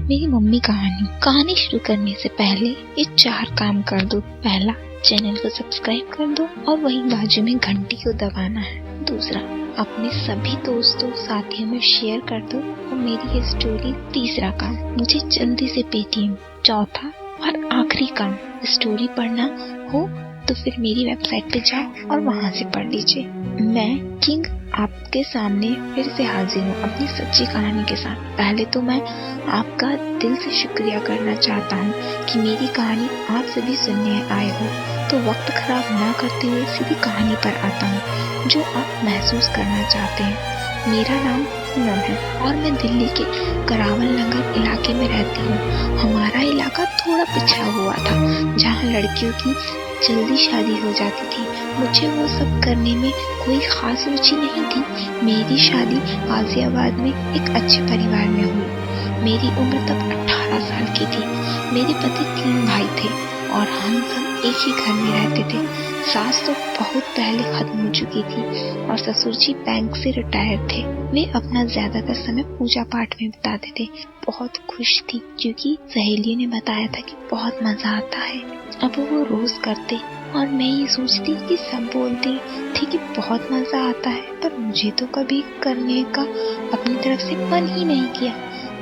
मेरी मम्मी कहानी शुरू करने से पहले ये 4 काम कर दो। पहला, चैनल को सब्सक्राइब कर दो और वही बाजू में घंटी को दबाना है। दूसरा, अपने सभी दोस्तों साथियों में शेयर कर दो और मेरी ये स्टोरी। तीसरा काम, मुझे जल्दी से पेटीएम। चौथा और आखिरी काम, स्टोरी पढ़ना हो तो फिर मेरी वेबसाइट पे जाओ और वहाँ से पढ़ लीजिए। मैं किंग आपके सामने फिर से हाजिर हूँ अपनी सच्ची कहानी के साथ। पहले तो मैं आपका दिल से शुक्रिया करना चाहता हूँ कि मेरी कहानी आप सभी सुनने आए हो। तो वक्त खराब ना करते हुए सीधी कहानी पर आता हूँ जो आप महसूस करना चाहते हैं। मेरा नाम पूनम है और मैं दिल्ली के करावल नगर इलाके में रहती हूँ। हमारा इलाका थोड़ा पिछड़ा हुआ था जहाँ लड़कियों की जल्दी शादी हो जाती थी। मुझे वो सब करने में कोई खास रुचि नहीं थी। मेरी शादी गाजियाबाद में एक अच्छे परिवार में हुई। मेरी उम्र तब 18 साल की थी। मेरे पति 3 भाई थे और हम सब एक ही घर में रहते थे। सास तो बहुत पहले खत्म हो चुकी थी और ससुर जी बैंक से रिटायर थे। वे अपना ज्यादातर समय पूजा पाठ में बिताते थे। बहुत खुश थी क्योंकि सहेलियों ने बताया था कि बहुत मजा आता है। अब वो रोज करते और मैं ये सोचती कि सब बोलते थे कि बहुत मजा आता है, पर मुझे तो कभी करने का अपनी तरफ से मन ही नहीं किया।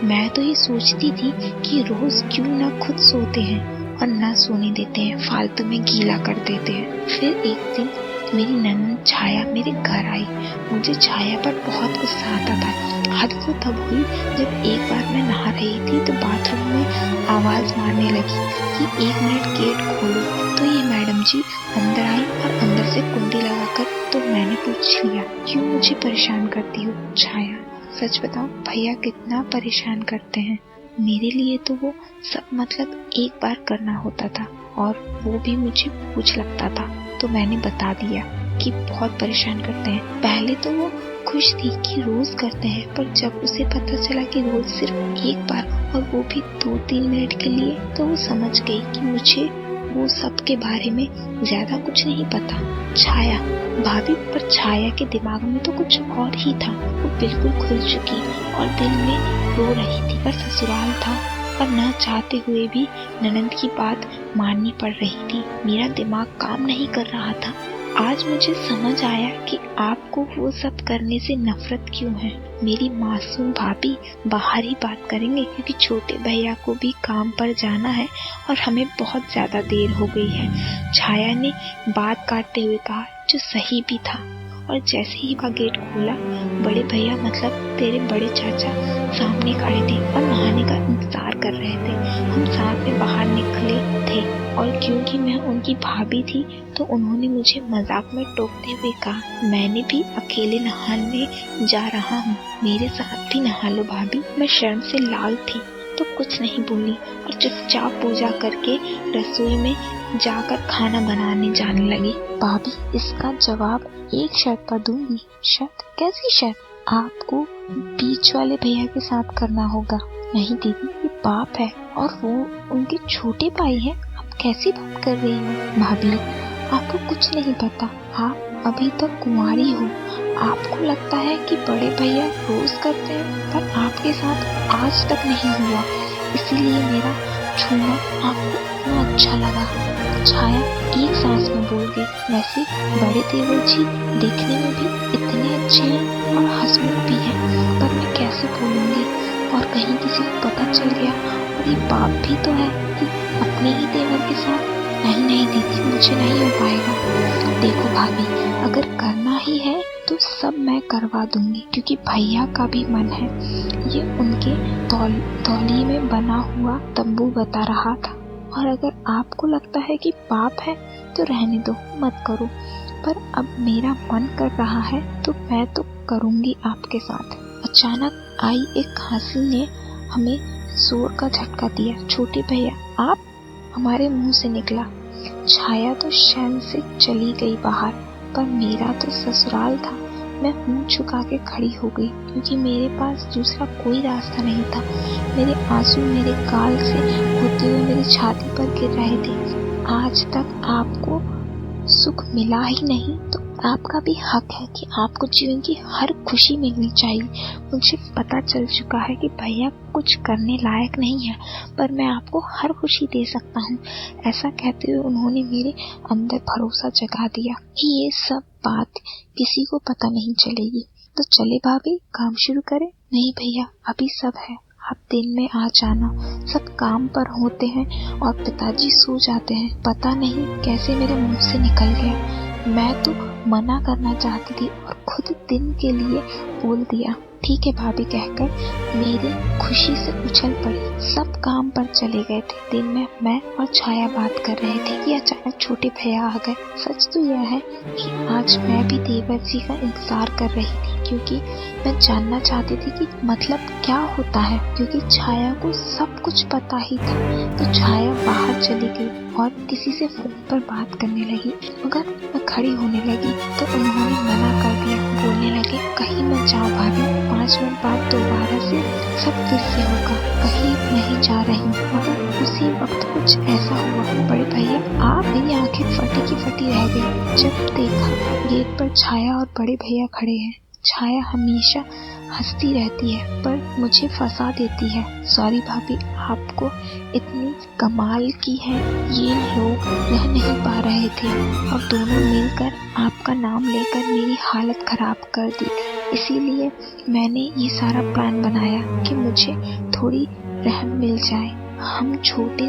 मैं तो ये सोचती थी कि रोज क्यों ना खुद सोते हैं और ना सोने देते हैं, फालतू में गीला कर देते हैं। फिर एक दिन मेरी ननद छाया मेरे घर आई। मुझे छाया पर बहुत गुस्सा आता था। हद तो तब हुई जब एक बार मैं नहा रही थी तो बाथरूम में आवाज मारने लगी कि 1 मिनट गेट खोलो। तो ये मैडम जी अंदर आई और अंदर से कुंडी लगाकर तो मैंने पूछ लिया, क्यों मुझे परेशान करती हो छाया? सच बताओ भैया कितना परेशान करते हैं। मेरे लिए तो वो सब मतलब एक बार करना होता था और वो भी मुझे पूछ लगता था। तो मैंने बता दिया कि बहुत परेशान करते हैं। पहले तो वो खुश थी कि रोज करते हैं, पर जब उसे पता चला कि रोज सिर्फ एक बार और वो भी 2-3 मिनट के लिए, तो वो समझ गई कि मुझे वो सब के बारे में ज्यादा कुछ नहीं पता। छाया भाभी, पर छाया के दिमाग में तो कुछ और ही था। वो बिल्कुल खुल चुकी और दिल में रो रही थी, पर ससुराल था और न चाहते हुए भी ननद की बात माननी पड़ रही थी। मेरा दिमाग काम नहीं कर रहा था। आज मुझे समझ आया कि आपको वो सब करने से नफरत क्यों है। मेरी मासूम भाभी बाहर ही बात करेंगे क्योंकि छोटे भैया को भी काम पर जाना है और हमें बहुत ज्यादा देर हो गई है। छाया ने बात काटते हुए कहा, जो सही भी था। और जैसे ही वह गेट खोला, बड़े भैया मतलब तेरे बड़े चाचा सामने खड़े थे और नहाने का इंतजार कर रहे थे। हम साथ में बाहर निकले थे और क्योंकि मैं उनकी भाभी थी तो उन्होंने मुझे मजाक में टोकते हुए कहा, मैंने भी अकेले नहाने जा रहा हूँ, मेरे साथ भी नहा लो भाभी। मैं शर्म से लाल थी तो कुछ नहीं बोली और चुपचाप पूजा करके रसोई में जाकर खाना बनाने जाने लगी। भाभी, इसका जवाब एक शर्त पर दूंगी। शर्त? कैसी शर्त? आपको बीच वाले भैया के साथ करना होगा। नहीं दीदी, ये पाप है और वो उनके छोटे भाई हैं। आप कैसी बात कर रही हो? भाभी, आपको कुछ नहीं पता। आप अभी तक कुंवारी हो। आपको लगता है कि बड़े भैया रोज करते हैं, पर आपके साथ आज तक नहीं हुआ, इसीलिए मेरा छूना आपको इतना अच्छा लगा। छाया एक सांस में बोल गई, वैसे बड़े देवर जी देखने में भी इतने अच्छे हैं और हंसमुख भी हैं, पर मैं कैसे बोलूंगी और कहीं किसी को पता चल गया और ये पाप भी तो है कि अपने ही देवर के साथ। नहीं दीदी, मुझे नहीं हो पाएगा। देखो भाभी, अगर करना ही है तो सब मैं करवा दूंगी क्योंकि भैया का भी मन है। ये उनके तौलिए में बना हुआ तंबू बता रहा था। और अगर आपको लगता है कि पाप है तो रहने दो, मत करो। पर अब मेरा मन कर रहा है तो मैं तो करूंगी आपके साथ। अचानक आई एक खांसी ने हमें जोर का झटका दिया। छोटे भैया आप? हमारे मुंह से निकला। छाया तो शर्म से चली गई बाहर, पर मेरा तो ससुराल था। मैं मुंह झुका के खड़ी हो गई क्योंकि मेरे पास दूसरा कोई रास्ता नहीं था। मेरे आंसू मेरे गाल से होते हुए मेरी छाती पर गिर रहे थे। आज तक आपको सुख मिला ही नहीं तो आपका भी हक है कि आपको जीवन की हर खुशी मिलनी चाहिए। मुझे पता चल चुका है कि भैया कुछ करने लायक नहीं है, पर मैं आपको हर खुशी दे सकता हूँ। ऐसा कहते हुए उन्होंने मेरे अंदर भरोसा जगा दिया कि ये सब बात किसी को पता नहीं चलेगी। तो चले भाभी, काम शुरू करें? नहीं भैया, अभी सब है, आप दिन में आ जाना। सब काम पर होते हैं और पिताजी सो जाते हैं। पता नहीं कैसे मेरे मुंह से निकल गया। मैं तो मना करना चाहती थी और खुद दिन के लिए बोल दिया। ठीक है भाभी कहकर मेरी खुशी से उछल पड़ी। सब काम पर चले गए थे। दिन में मैं और छाया बात कर रहे थे कि अचानक छोटे भैया आ गए। सच तो यह है कि आज मैं भी देवर जी का इंतजार कर रही थी, क्योंकि मैं जानना चाहती थी कि मतलब क्या होता है, क्योंकि छाया को सब कुछ पता ही था। तो छाया बाहर चली गई और किसी से फोन पर बात करने लगी। मगर मैं खड़ी होने लगी तो उन्होंने मना कर दिया। बोलने लगे, कहीं मत जाओ भाभी, 5 मिनट बाद दोबारा से सब फिर से होगा, कहीं नहीं जा रही। मगर उसी वक्त कुछ ऐसा हुआ, बड़े भैया आप, मेरी आंखें फटी की फटी रह गई जब देखा गेट पर छाया और बड़े भैया खड़े हैं। छाया हमेशा हंसती रहती है पर मुझे फंसा देती है। सॉरी भाभी, आपको इतनी कमाल की है ये लोग रह नहीं पा रहे थे और दोनों मिलकर आपका नाम लेकर मेरी हालत खराब कर दी। इसीलिए मैंने ये सारा प्लान बनाया कि मुझे थोड़ी रहम मिल जाए। हम छोटे